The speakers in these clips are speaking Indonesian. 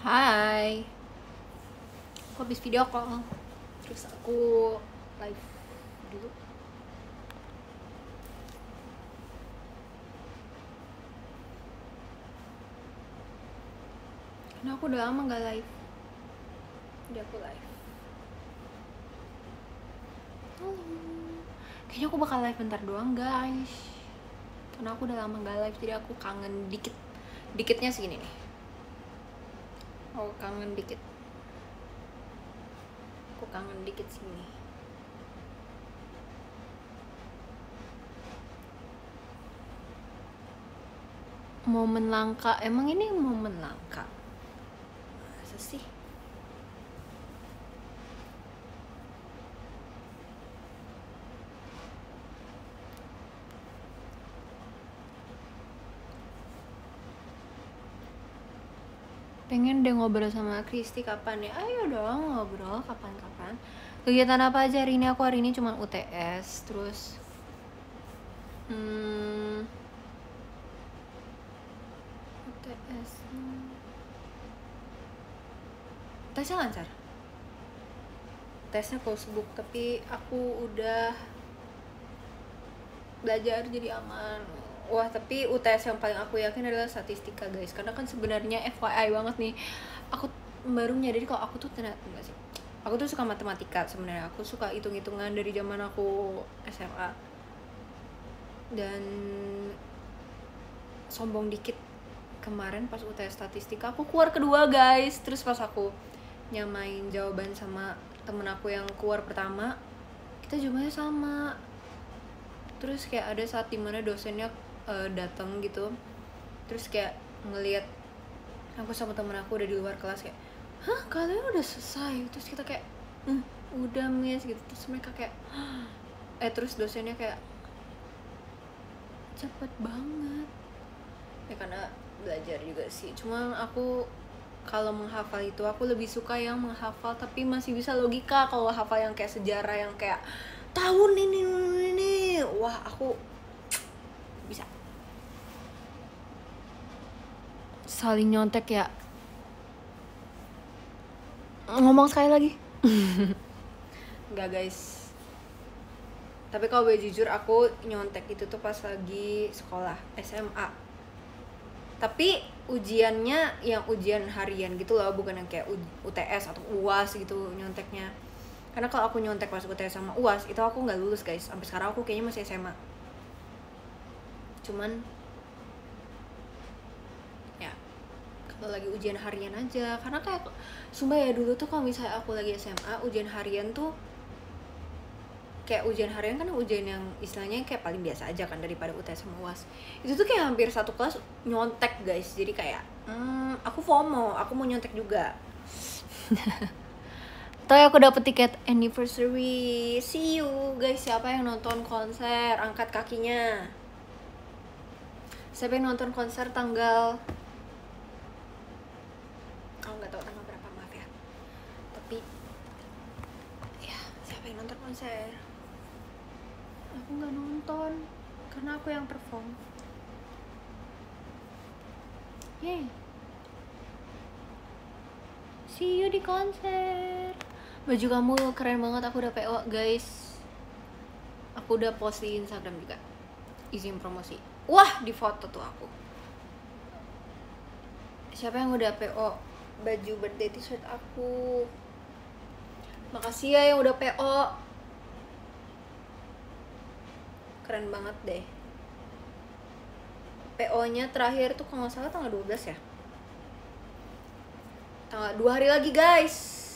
Hai, aku habis video call, terus aku live dulu. Karena aku udah lama gak live, jadi aku live. Halo, kayaknya aku bakal live bentar doang guys, karena aku udah lama gak live, jadi aku kangen dikitnya segini nih. Aku kangen dikit segini. Momen langka, emang ini momen langka? Masa sih? Pengen deh ngobrol sama Kristi kapan ya? Ayo dong ngobrol kapan-kapan. Kegiatan apa aja hari ini? Aku hari ini cuma UTS, terus UTS tesnya lancar. Tesnya closebook, tapi aku udah belajar jadi aman. Wah, tapi UTS yang paling aku yakin adalah statistika guys, karena kan sebenarnya FYI banget nih, aku baru nyadari kalau aku tuh ternyata enggak sih, aku tuh suka matematika sebenarnya. Aku suka hitung-hitungan dari zaman aku SMA. Dan sombong dikit, kemarin pas UTS statistika aku keluar kedua guys. Terus pas aku nyamain jawaban sama temen aku yang keluar pertama, kita jawabannya sama. Terus kayak ada saat dimana dosennya datang gitu, terus kayak ngelihat aku sama temen aku udah di luar kelas, kayak hah kalian udah selesai? Terus kita kayak udah miss gitu. Terus mereka kayak terus dosennya kayak cepet banget ya, karena belajar juga sih. Cuma aku kalau menghafal itu aku lebih suka yang menghafal tapi masih bisa logika. Kalau hafal yang kayak sejarah yang kayak tahun ini, wah aku bisa saling nyontek ya. Ngomong sekali lagi. Enggak guys, tapi kalau boleh jujur aku nyontek itu tuh pas lagi sekolah SMA. Tapi ujiannya yang ujian harian gitu loh, bukan yang kayak UTS atau UAS gitu nyonteknya. Karena kalau aku nyontek pas UTS sama UAS itu aku nggak lulus guys. Sampai sekarang aku kayaknya masih SMA. Cuman ya kalau lagi ujian harian aja, karena kayak sumpah ya, dulu tuh kalau misalnya aku lagi SMA ujian harian tuh kayak ujian harian kan ujian yang istilahnya kayak paling biasa aja kan daripada UTS sama UAS. Itu tuh kayak hampir satu kelas nyontek guys. Jadi kayak aku FOMO, aku mau nyontek juga. Toh aku dapet tiket anniversary. See you guys. Siapa yang nonton konser angkat kakinya. Siapa yang nonton konser tanggal, aku nggak tahu tanggal berapa, maaf ya. Tapi ya, siapa yang nonton konser? Aku nggak nonton karena aku yang perform. Yeay, see you di konser. Baju kamu keren banget, aku udah PO guys. Aku udah post di Instagram juga, izin promosi. Wah, di foto tuh aku. Siapa yang udah PO baju birthday t-shirt aku? Makasih ya yang udah PO. Keren banget deh. PO-nya terakhir tuh kalau nggak salah tanggal 12 ya. Tanggal 2 hari lagi guys.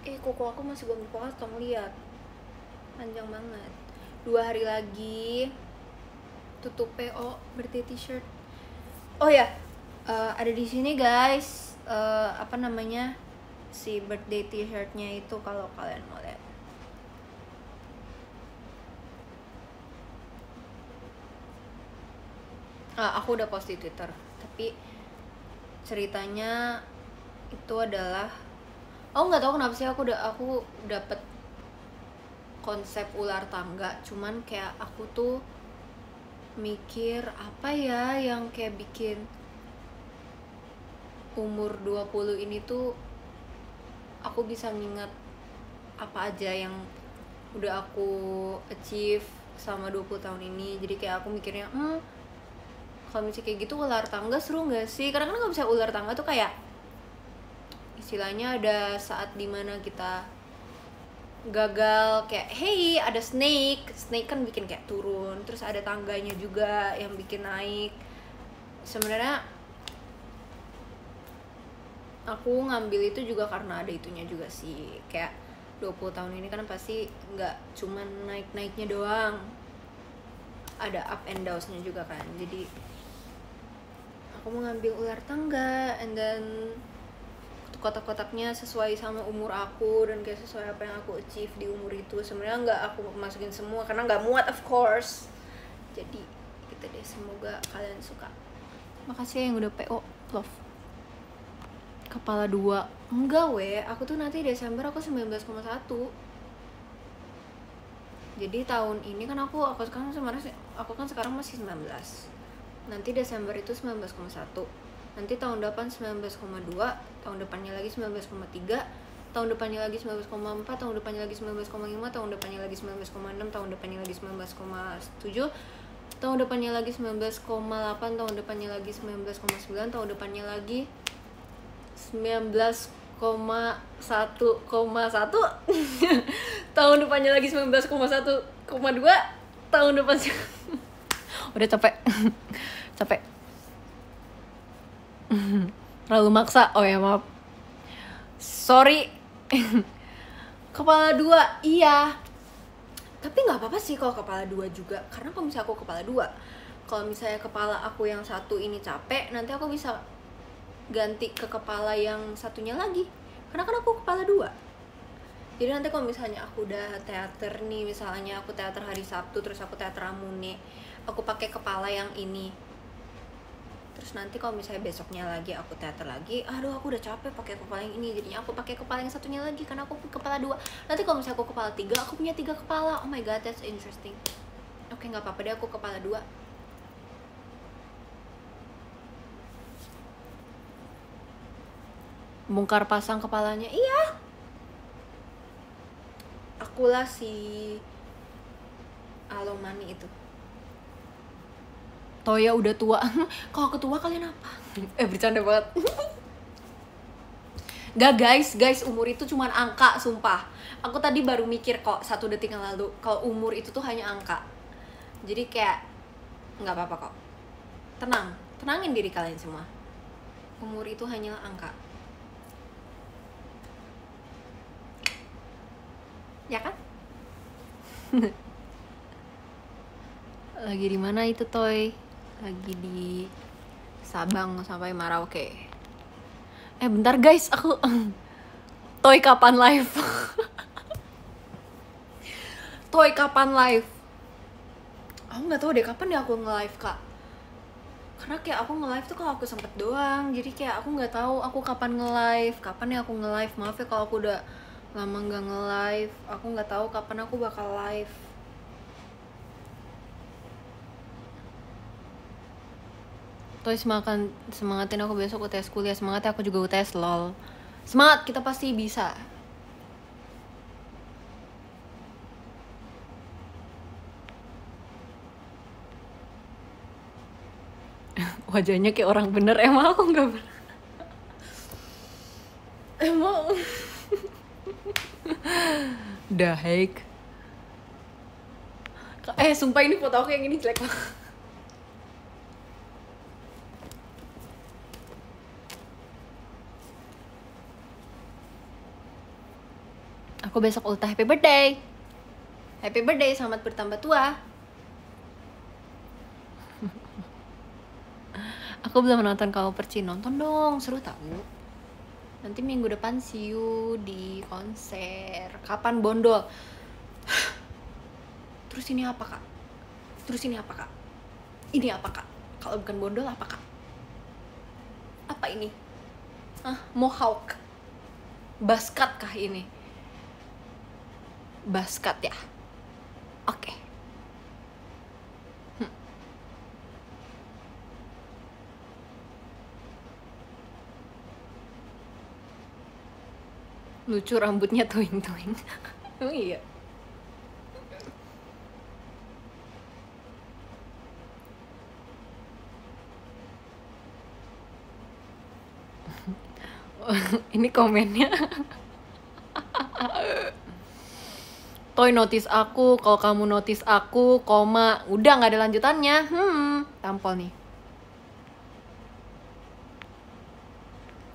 Koko aku masih belum dipotong, tolong lihat. Panjang banget. 2 hari lagi tutup PO birthday t-shirt. Oh ya, ada di sini guys. Apa namanya, si birthday t-shirtnya itu kalau kalian mau lihat. Aku udah post di Twitter, tapi ceritanya itu adalah, aku nggak tahu kenapa sih aku dapet konsep ular tangga. Cuman kayak aku tuh mikir apa ya yang kayak bikin umur 20 ini tuh aku bisa mengingat apa aja yang udah aku achieve selama 20 tahun ini. Jadi kayak aku mikirnya kalau misalnya kayak gitu ular tangga seru gak sih? Karena kan kalau misalnya ular tangga tuh kayak istilahnya ada saat dimana kita gagal, kayak hey ada snake kan bikin kayak turun, terus ada tangganya juga yang bikin naik. Sebenarnya aku ngambil itu juga karena ada itunya juga sih, kayak 20 tahun ini kan pasti nggak cuman naik-naiknya doang, ada up and downs-nya juga kan. Jadi aku mau ngambil ular tangga, and then kotak-kotaknya sesuai sama umur aku dan kayak sesuai apa yang aku achieve di umur itu. Sebenarnya nggak aku masukin semua karena nggak muat, of course. Jadi gitu deh, semoga kalian suka. Makasih ya yang udah PO love. Kepala 2 enggak aku tuh nanti Desember aku 19,1. Jadi tahun ini kan aku sekarang masih 19. Nanti Desember itu 19,1. Nanti tahun depan 19,2, tahun depannya lagi 19,3, tahun depannya lagi 19,4, tahun depannya lagi 19,5, tahun depannya lagi 19,6, tahun depannya lagi 19,7, tahun depannya lagi 19,8, tahun depannya lagi 19,9, tahun depannya lagi 19,1,1, tahun depannya lagi 19,1,2, tahun depannya udah capek terlalu maksa. Oh ya maaf, sorry. Kepala 2 iya, tapi nggak apa-apa sih kalau kepala 2 juga, karena kalau misalnya aku kepala 2, kalau misalnya kepala aku yang satu ini capek, nanti aku bisa ganti ke kepala yang satunya lagi, karena kan aku kepala 2. Jadi nanti kalau misalnya aku udah teater nih, misalnya aku teater hari Sabtu terus aku teater Ramune, aku pakai kepala yang ini. Terus nanti kalau misalnya besoknya lagi aku teater lagi, aduh aku udah capek pakai kepala yang ini, jadinya aku pakai kepala yang satunya lagi karena aku kepala 2. Nanti kalau misalnya aku kepala 3, aku punya 3 kepala. Oh my god, that's interesting. Oke, nggak apa-apa deh aku kepala 2. Bongkar pasang kepalanya, iya. Akulah si Alomani itu. Toya udah tua. Kalau aku tua kalian apa? Bercanda banget. Gak guys, umur itu cuma angka, sumpah. Aku tadi baru mikir kok 1 detik yang lalu, kalau umur itu tuh hanya angka. Jadi kayak nggak apa-apa kok. Tenangin diri kalian semua. Umur itu hanyalah angka. Ya kan? Lagi di mana itu Toy? Lagi di Sabang sampai Merauke. Bentar guys, aku Toy kapan live? Toy kapan live? Aku nggak tahu deh kapan deh aku nge-live kak. Karena kayak aku nge-live tuh kalau aku sempet doang. Jadi kayak aku nggak tahu aku kapan nge-live. Kapan ya aku nge-live? Maaf ya kalau aku udah lama nggak nge-live. Aku nggak tahu kapan aku bakal live. Toy semangatin aku besok UTS kuliah. Semangatnya aku juga UTS lol. Semangat, kita pasti bisa. Wajahnya kayak orang bener, emang aku nggak bener. Emang dahek. Sumpah ini foto aku yang ini jelek banget. Aku besok ultah, happy birthday. Happy birthday, selamat bertambah tua. Aku belum nonton Kamu Perci, nonton dong, seru tahu. Nanti minggu depan see you di konser. Kapan Bondol? Terus ini apa kak? Ini apa kak? Kalau bukan Bondol apa kak? Apa ini? Mohawk? Baskat kah ini? Baskat ya? Oke. Lucu rambutnya tuing-tuing. Oh iya. Ini komennya. Toy notice aku, kalau kamu notice aku, koma. Udah nggak ada lanjutannya. Tampol nih.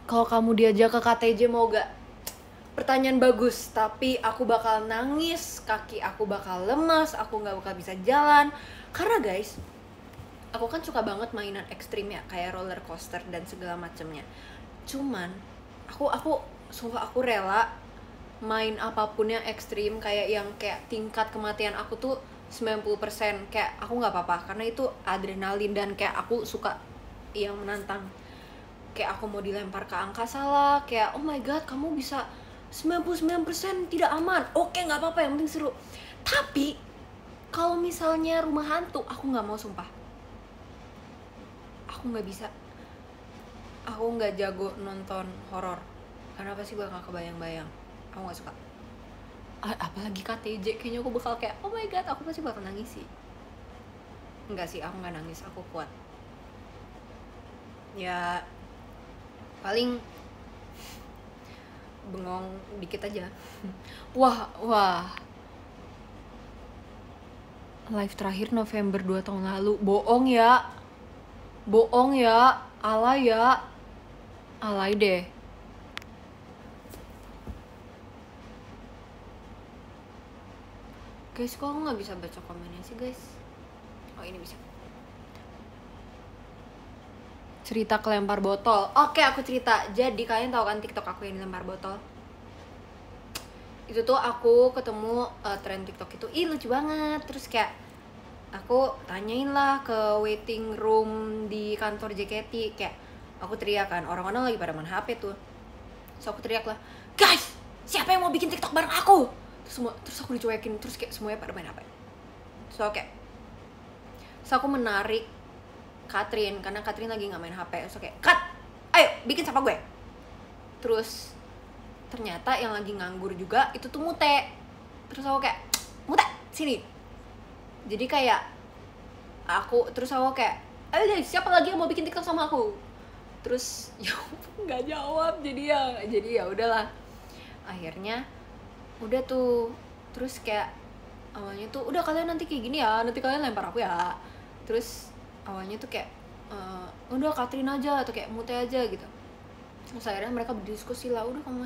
Kalau kamu diajak ke KTJ mau gak? Pertanyaan bagus, tapi aku bakal nangis, kaki aku bakal lemas, aku nggak bakal bisa jalan. Karena guys, aku kan suka banget mainan ekstrim ya, kayak roller coaster dan segala macamnya. Cuman sumpah aku rela main apapun yang ekstrim, kayak yang kayak tingkat kematian aku tuh 90%, kayak aku nggak apa-apa karena itu adrenalin dan kayak aku suka yang menantang. Kayak aku mau dilempar ke angkasa lah, kayak oh my god kamu bisa 99% tidak aman, oke nggak apa-apa yang penting seru. Tapi kalau misalnya rumah hantu aku nggak mau, sumpah aku nggak bisa, aku nggak jago nonton horor. Kenapa sih gue nggak kebayang-bayang, aku nggak suka. Apalagi KTJ, kayaknya aku bakal kayak oh my god aku pasti bakal nangis sih. Enggak sih, aku nggak nangis, aku kuat ya, paling bengong dikit aja. Wah live terakhir November 2 tahun lalu. Bohong ya, alay deh. Guys, kok aku nggak bisa baca komennya sih guys? Oh ini bisa. Cerita kelempar botol. Oke, aku cerita. Jadi kalian tahu kan TikTok aku yang dilempar botol? Itu tuh aku ketemu tren TikTok itu, lucu banget. Terus kayak aku tanyain lah ke waiting room di kantor JKT, kayak aku teriak kan, orang-orang lagi pada main HP tuh. Terus aku teriak lah, guys, siapa yang mau bikin TikTok bareng aku? Terus aku dicuekin, terus kayak semuanya pada main HP. Terus aku menarik Katrin, karena Katrin lagi nggak main HP. Terus kayak, Kat, ayo bikin sama gue. Terus ternyata yang lagi nganggur juga itu tuh Mute. Terus aku kayak, Mute sini. Jadi kayak aku kayak, ayo guys, siapa lagi yang mau bikin TikTok sama aku? Terus ya nggak jawab, jadi ya udahlah. Akhirnya udah tuh, terus kayak awalnya tuh udah kalian nanti kayak gini ya, nanti kalian lempar aku ya. Terus awalnya tuh kayak udah Katrin aja atau kayak Mute aja gitu. Terus akhirnya mereka berdiskusi lah, udah kamu.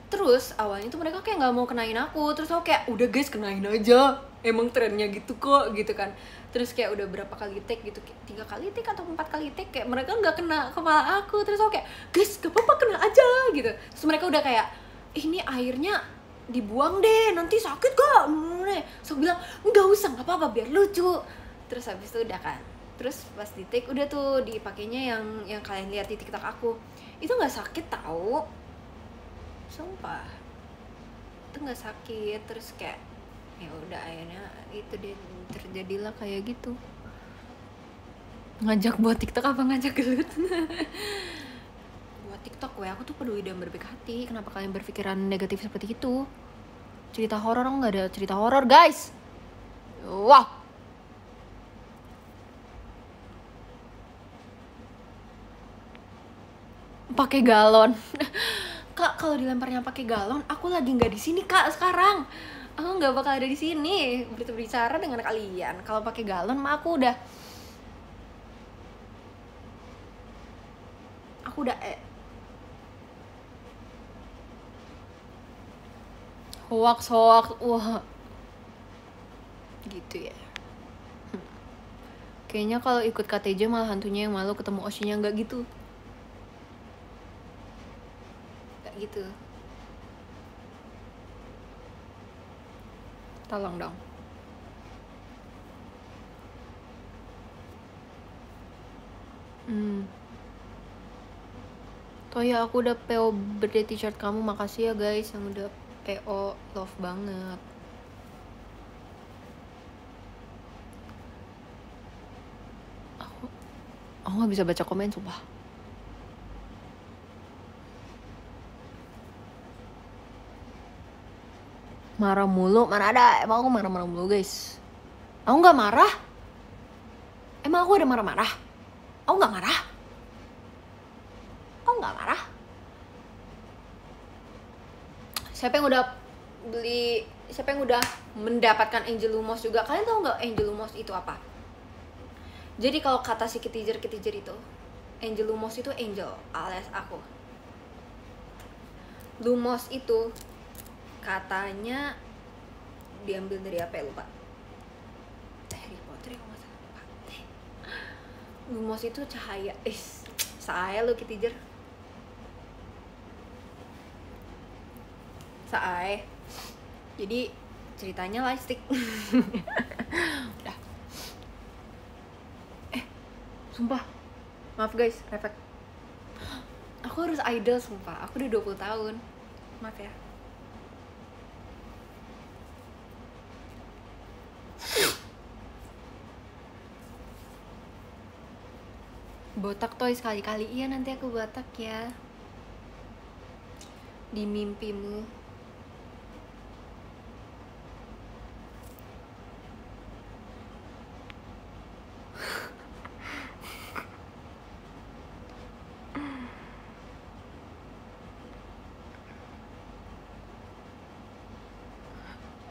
Terus awalnya tuh mereka kayak nggak mau kenain aku. Terus aku kayak udah guys kenain aja, emang trennya gitu kok gitu kan. Terus kayak udah berapa kali take gitu, 3 kali take atau 4 kali take, kayak mereka nggak kena kepala aku. Terus aku kayak guys gak apa-apa kena aja gitu. Terus mereka udah kayak ini airnya dibuang deh, nanti sakit kok. Terus aku bilang nggak usah, nggak apa-apa, biar lucu. Terus habis itu udah kan, terus pas di take udah tuh dipakainya yang kalian lihat di TikTok aku. Itu nggak sakit tahu, sumpah itu nggak sakit. Terus kayak ya udah akhirnya itu deh, terjadilah kayak gitu. Ngajak buat TikTok apa ngajak gelut? Buat TikTok aku tuh peduli dan berbaik hati. Kenapa kalian berpikiran negatif seperti itu? Cerita horor, nggak ada cerita horor guys. Wah, pakai galon. Kak, kalau dilemparnya pakai galon, aku lagi nggak di sini kak sekarang. Aku nggak bakal ada di sini berbicara dengan kalian. Kalau pakai galon mah aku udah hoax. Wah, gitu ya. Kayaknya kalau ikut KTJ malah hantunya yang malu ketemu Oshinya. Nggak gitu. Gitu, tolong dong. Toh ya, aku udah PO birthday t-shirt kamu. Makasih ya guys yang udah PO, love banget. Aku nggak bisa baca komen sumpah. Marah mulu, mana ada, emang aku marah-marah mulu guys. Aku nggak marah. Emang aku ada marah-marah? Aku nggak marah. Aku nggak marah. Siapa yang udah beli, siapa yang udah mendapatkan Angel Lumos juga? Kalian tahu nggak Angel Lumos itu apa? Jadi kalau kata si Ketijer itu, Angel Lumos itu angel alias aku. Lumos itu katanya diambil dari apa ya, lupa. Harry Potter ya, nggak salah, lupa. Lumos itu cahaya. Saya lo Ketijer. Sae. Jadi ceritanya lightstick. Udah. Sumpah. Maaf guys, refleks. Aku harus idol sumpah. Aku udah 20 tahun. Maaf ya. Botak toy sekali-kali. Iya, nanti aku botak ya. Di mimpimu.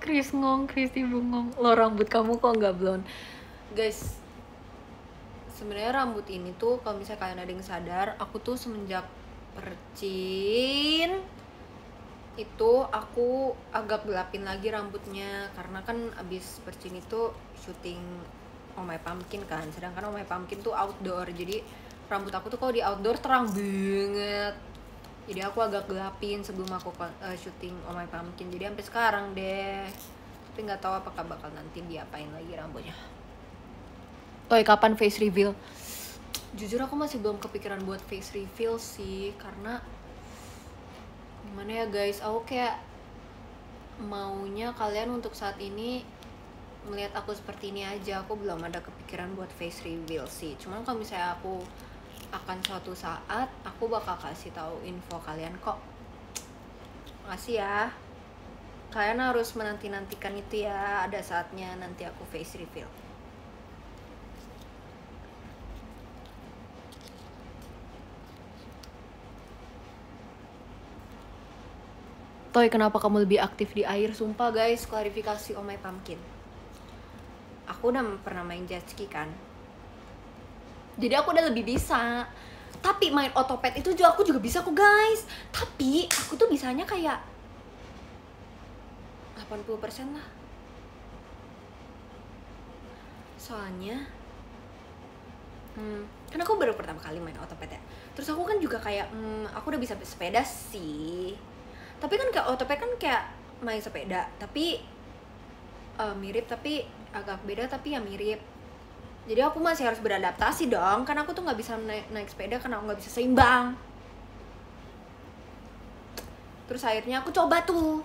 Chris ngong, Kristi bungong. Lo rambut kamu kok nggak blonde? Guys, sebenarnya rambut ini tuh kalau misalnya kalian ada yang sadar, aku tuh semenjak percin itu aku agak gelapin lagi rambutnya karena kan abis percin itu syuting Oh My Pumpkin kan, sedangkan Oh My Pumpkin tuh outdoor, jadi rambut aku tuh kalau di outdoor terang banget, jadi aku agak gelapin sebelum aku syuting Oh My Pumpkin, jadi sampai sekarang deh. Tapi nggak tahu apakah bakal nanti diapain lagi rambutnya. Toy kapan face reveal? Jujur aku masih belum kepikiran buat face reveal sih, karena gimana ya guys, aku kayak maunya kalian untuk saat ini melihat aku seperti ini aja. Aku belum ada kepikiran buat face reveal sih, cuman kalau misalnya aku akan suatu saat, aku bakal kasih tahu info kalian kok. Makasih ya, kalian harus menanti-nantikan itu ya, ada saatnya nanti aku face reveal. Toy, kenapa kamu lebih aktif di air? Sumpah guys, klarifikasi Oh My Pumpkin, aku udah pernah main jet ski kan, jadi aku udah lebih bisa. Tapi main otopet itu juga aku juga bisa kok guys, tapi aku tuh bisanya kayak 80% lah. Soalnya kan aku baru pertama kali main otopet ya. Terus aku kan juga kayak aku udah bisa sepeda sih, tapi kan kayak otopet kan kayak main sepeda tapi mirip, tapi agak beda tapi ya mirip. Jadi aku masih harus beradaptasi dong, karena aku tuh nggak bisa naik sepeda karena aku nggak bisa seimbang. Terus akhirnya aku coba tuh,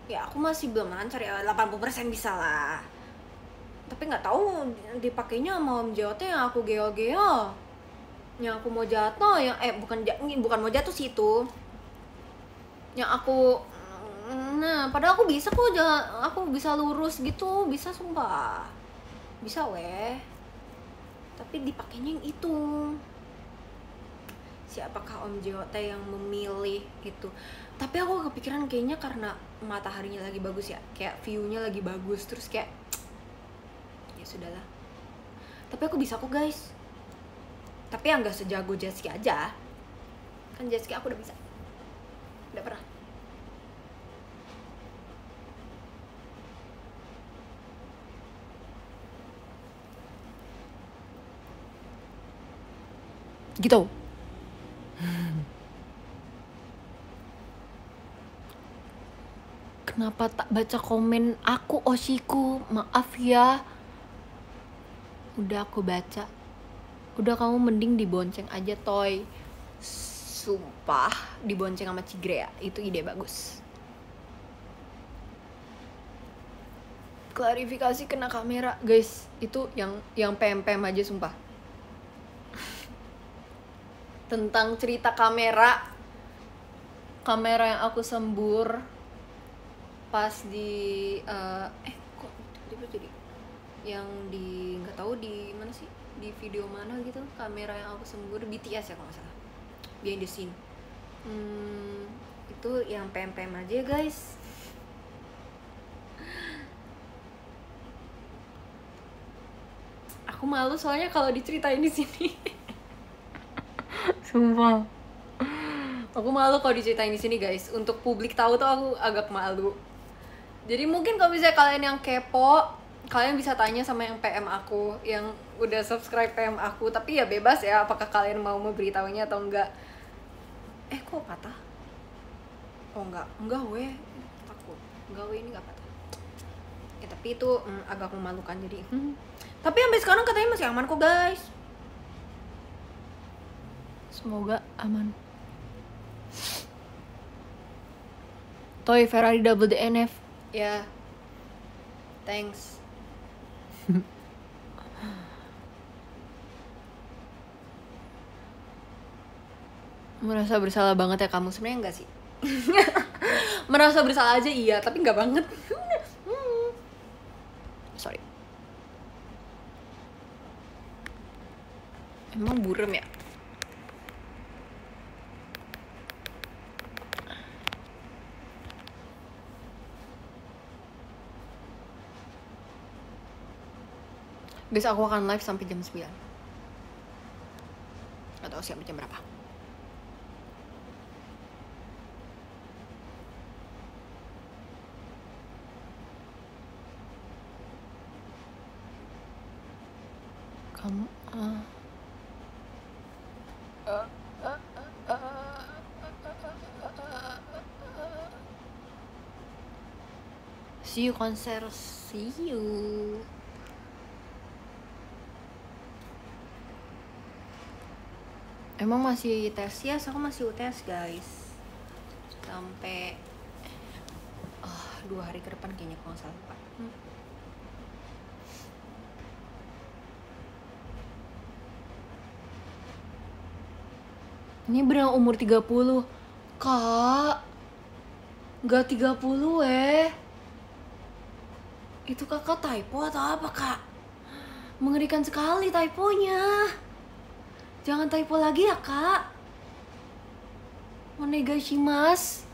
ya aku masih belum lancar ya, 80% bisa lah. Tapi nggak tahu dipakainya sama Om JOT yang aku geo-geo, yang aku mau jatuh, yang bukan mau jatuh sih itu, yang aku padahal aku bisa kok, aku bisa lurus gitu, bisa sumpah, bisa weh, tapi dipakainya yang itu. Siapakah Om JOT yang memilih itu? Tapi aku kepikiran kayaknya karena mataharinya lagi bagus ya, kayak view-nya lagi bagus, terus kayak ya sudahlah. Tapi aku bisa kok guys, tapi yang nggak sejago jet ski aja, kan jet ski aku udah bisa, udah pernah. Gitu. Kenapa tak baca komen aku, Oshiku? Maaf ya. Udah aku baca. Udah, kamu mending dibonceng aja Toy. Sumpah, dibonceng sama Cigre ya, itu ide bagus. Klarifikasi kena kamera, guys. Itu yang PM aja sumpah. Tentang cerita kamera yang aku sembur, pas di kok tiba-tiba jadi yang di nggak tahu di mana sih, di video mana gitu, kamera yang aku sembur BTS ya kalau nggak salah, behind the scene. Itu yang PM aja ya guys. Aku malu soalnya kalau diceritain di sini. Sumpah. Aku malu kalau diceritain di sini guys. Untuk publik tahu tuh aku agak malu. Jadi mungkin kalau misalnya kalian yang kepo, kalian bisa tanya sama yang PM aku, yang udah subscribe PM aku. Tapi ya bebas ya, apakah kalian mau memberitahunya atau enggak. Kok patah? Oh enggak weh, takut. Enggak weh, ini enggak patah. Ya tapi itu agak memalukan jadi. Tapi sampai sekarang katanya masih aman kok guys. Semoga aman. Toy Ferrari double DNF. Ya. Thanks. Merasa bersalah banget ya kamu? Sebenarnya enggak sih. Merasa bersalah aja iya, tapi enggak banget. Sorry. Emang burem ya? Guys, aku akan live sampai jam 9. Gak tau sampai jam berapa. Kamu see you konser, see you. Emang masih tes? Ya, aku masih UTS guys. Sampai 2 hari ke depan kayaknya kalau nggak salah lupa. Ini beneran umur 30. Kak, nggak 30 Itu kakak typo atau apa kak? Mengerikan sekali typonya. Jangan typo lagi ya kak. Onegaishimasu.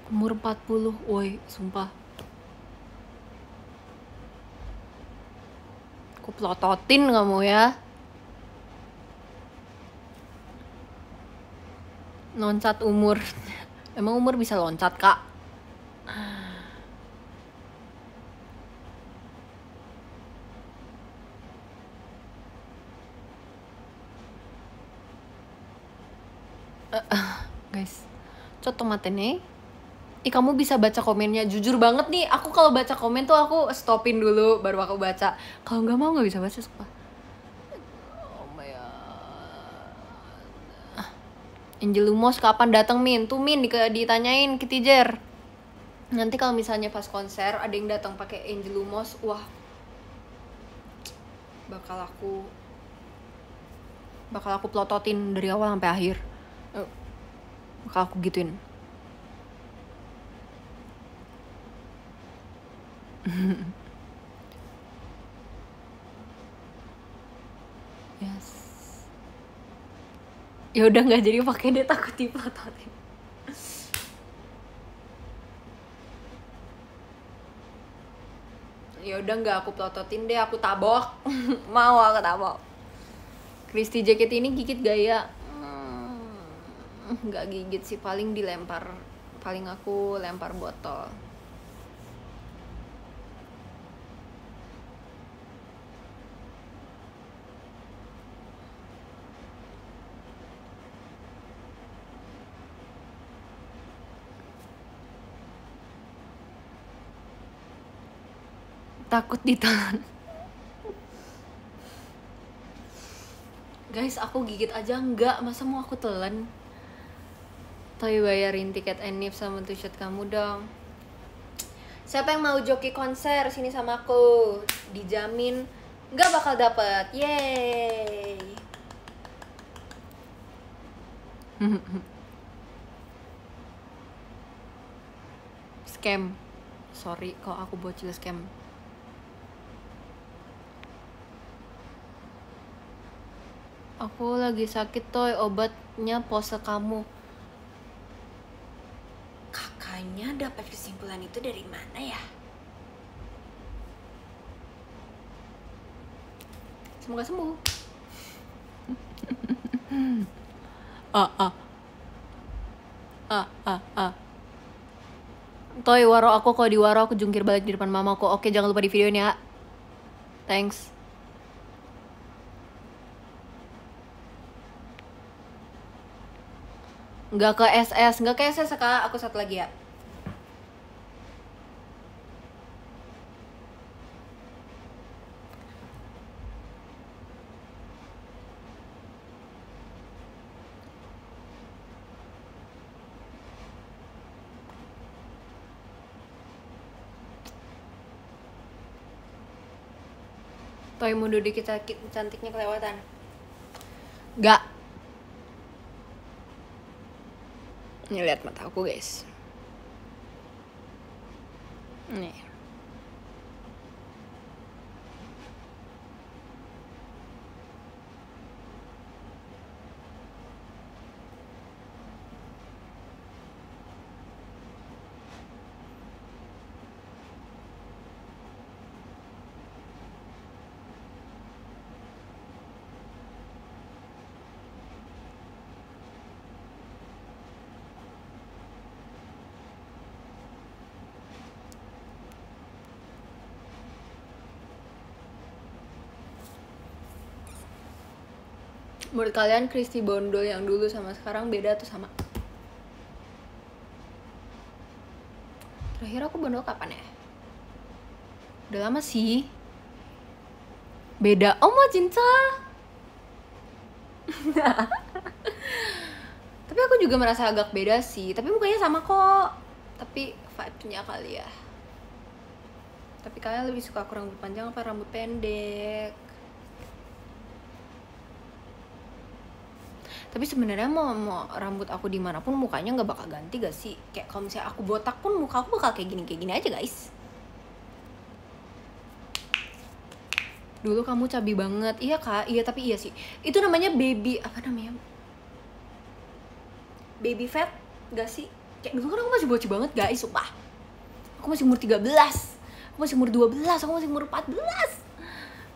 Umur 40, woi sumpah. Aku pelototin kamu ya. Loncat umur. Emang umur bisa loncat kak? Guys, cotomate nih. Kamu bisa baca komennya. Jujur banget nih, aku kalau baca komen tuh aku stopin dulu baru aku baca. Kalau nggak mau nggak bisa baca sumpah. Oh my god. Angel Lumos kapan datang Min? Tuh Min ditanyain Kitijer. Nanti kalau misalnya pas konser ada yang datang pakai Angel Lumos, wah bakal aku pelototin dari awal sampai akhir. Bakal aku gituin. Yes. Ya udah nggak jadi pakai deh, takut diplototin. Ya udah nggak aku plototin deh, aku tabok. Mau aku tabok. Christy jaket ini gigit gaya? Nggak gigit sih, paling dilempar. Paling aku lempar botol. Takut ditelan. Guys, aku gigit aja enggak, masa mau aku telan? Tapi bayarin tiket Enif sama t-shirt kamu dong. Siapa yang mau joki konser sini sama aku? Dijamin nggak bakal dapet. Yeay. Scam. Sorry kalau aku bocil scam. Aku lagi sakit toy, obatnya pose kamu. Kakaknya dapat kesimpulan itu dari mana ya? Semoga sembuh. Toy, waro aku, kalau di waro aku jungkir balik di depan mamaku. Oke, jangan lupa di videoin ya. Thanks. Nggak ke SS, nggak ke SS kak. Aku satu lagi ya. Toy mundur dikit, cantiknya kelewatan. Nggak. Ini lihat mata aku guys. Nih. Menurut kalian Kristi Bondol yang dulu sama sekarang beda atau sama? Terakhir aku bondol kapan ya? Udah lama sih. Beda. Oh mau cinta. Tapi aku juga merasa agak beda sih. Tapi mukanya sama kok. Tapi vibe-nya kali ya. Tapi kalian lebih suka aku rambut panjang apa rambut pendek? Tapi sebenarnya mau rambut aku dimanapun mukanya nggak bakal ganti gak sih? Kayak kalau misalnya aku botak pun muka aku bakal kayak gini aja guys. Dulu kamu cabi banget. Iya kak, iya tapi iya sih. Itu namanya baby, apa namanya? Baby fat gak sih? Kayak dulu kan aku masih bocil banget guys, sumpah. Aku masih umur 13. Aku masih umur 12, aku masih umur 14.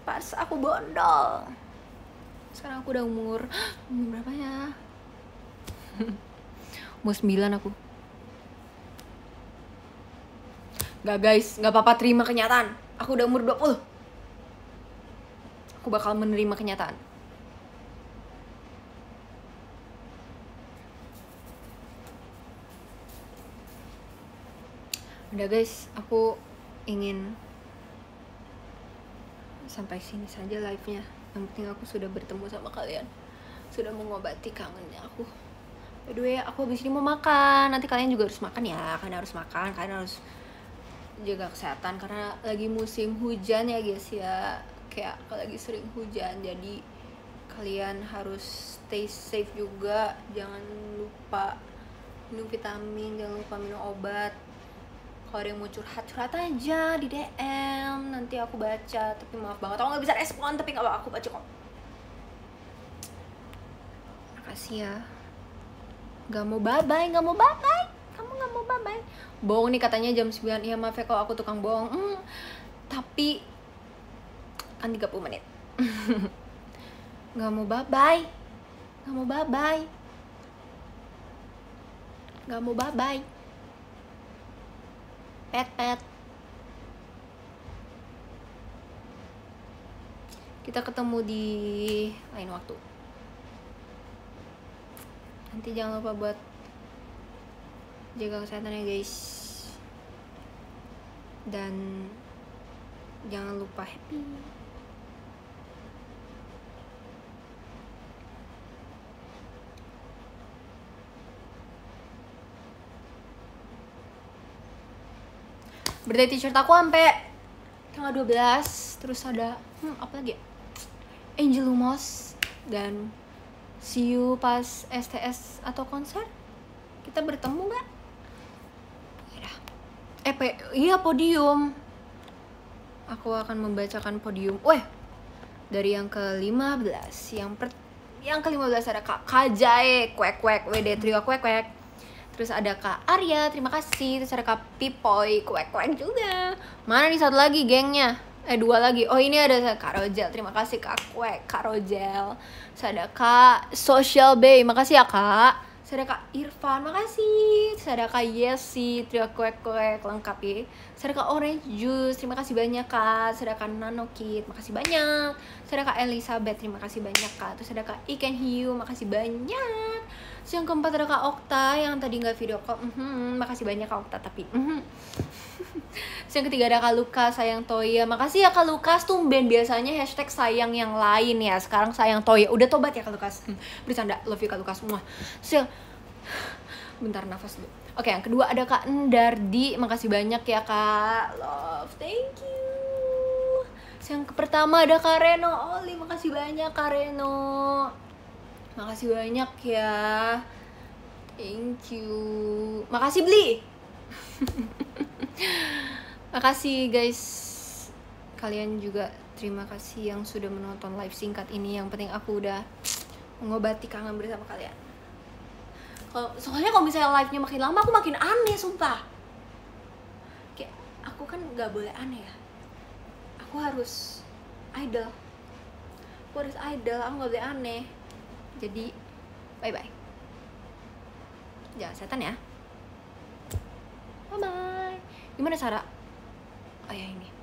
Pas aku bondol. Sekarang aku udah umur berapa ya? Umur 9 aku. Gak guys, gak apa-apa terima kenyataan. Aku udah umur 20. Aku bakal menerima kenyataan. Udah guys, aku ingin sampai sini saja live-nya. Yang penting aku sudah bertemu sama kalian, sudah mengobati kangennya aku. By the way, aku habis ini mau makan. Nanti kalian juga harus makan ya. Kalian harus makan, kalian harus jaga kesehatan karena lagi musim hujan ya guys ya. Kayak lagi sering hujan, jadi kalian harus stay safe juga. Jangan lupa minum vitamin, jangan lupa minum obat. Kalau ada yang mau curhat aja di DM, nanti aku baca. Tapi maaf banget, aku nggak bisa respon, tapi nggak apa, aku baca kok. Makasih ya. Gak mau bye-bye, kamu gak mau bye-bye. Bohong nih katanya jam 9, iya maaf ya kalau aku tukang bohong. Tapi kan 30 menit. Gak mau bye-bye. Pet. Kita ketemu di lain waktu. Nanti jangan lupa buat jaga kesehatan ya guys. Dan jangan lupa happy. Birthday t-shirt aku sampai tanggal 12. Terus ada apa lagi ya? Angel Lumos dan See you pas STS atau konser. Kita bertemu nggak? Iya podium. Aku akan membacakan podium. Dari yang ke-15. Yang ke-15 ada Kak Kajai, kwek WD Trio kwek. Terus ada Kak Arya, terima kasih. Terus ada Kak Pipoy, kwek juga. Mana nih satu lagi gengnya? 2 lagi. Oh, ini ada Kak Rojel. Terima kasih Kak Kwek, Kak Rojel. Terus ada Kak Social Bay. Makasih ya Kak. Terus ada Kak Irfan, makasih. Terus ada Kak Yesi, trio kwek lengkap ya. Terus ada Kak Orange Juice, terima kasih banyak Kak. Terus ada Kak Nano Kid, makasih banyak. Terus ada Kak Elizabeth, terima kasih banyak Kak. Terus ada Kak Iken Hiu, makasih banyak. Terus yang keempat ada Kak Okta yang tadi nggak video call, makasih banyak Kak Okta tapi. Terus yang ketiga ada Kak Lukas, sayang Toya, makasih ya Kak Lukas. Tumben biasanya hashtag sayang yang lain ya, sekarang sayang Toya. Udah tobat ya Kak Lukas. Bercanda, love you Kak Lukas semua. Terus bentar nafas dulu. Oke, yang kedua ada Kak Endardi, makasih banyak ya Kak. Love, thank you. Terus yang pertama ada Kak Reno Oli, makasih banyak Kak Reno. Makasih banyak ya. Thank you. Makasih Bli. Makasih guys. Kalian juga terima kasih yang sudah menonton live singkat ini. Yang penting aku udah mengobati kangen bersama kalian. Soalnya kalau misalnya live-nya makin lama aku makin aneh sumpah. Kayak aku kan gak boleh aneh ya. Aku harus idol. Aku gak boleh aneh. Jadi bye bye. Jangan setan ya. Bye bye. Gimana Sarah? Oh ya ini.